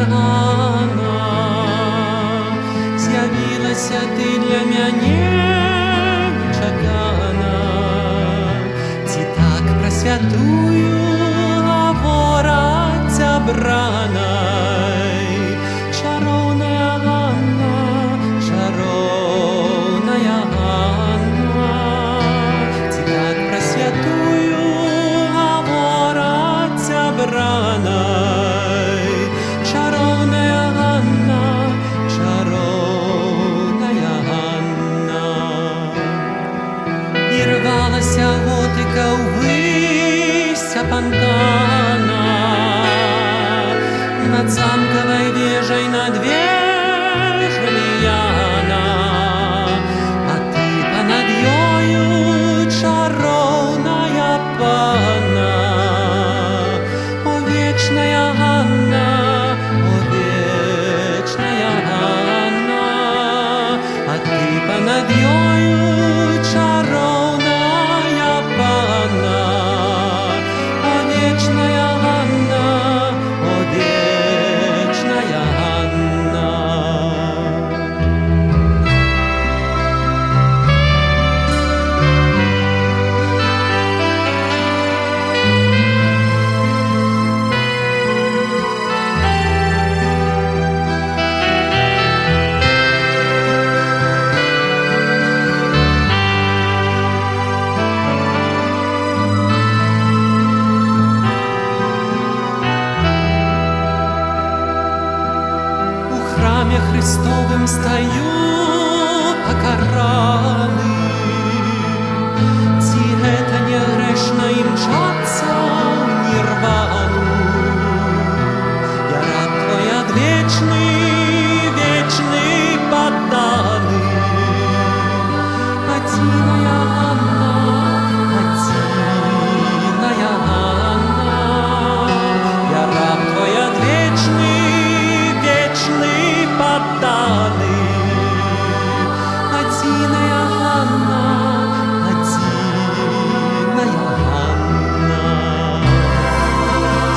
рана, з'явілася ти для мяне нечакана. Ці так пра святую гавораць абранай. Чароўная Ганна, чароўная Ганна, ці так пра святую гавораць абранай. Чароўная Ганна, чароўная Ганна. І рвалася готыка ўвысь апантана, над замкавай вежай над вежамі яна, а ты панад ёю чароўная панна. О вечная Ганна, о вечная Ганна, а ты панад ёю чароўная панна. О вечная Ганна, о вечная Ганна. У храме Христовым стою покараны. Ці гэта не грэшна імчацца ў нірвану? Я раб твой адвечны, вечны падданы. Адзіная Ганна, адзіная Ганна, я раб твой адвечны, вечны падданы. Адзіная Ганна, адзіная Ганна.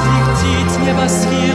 Злегціць небасвет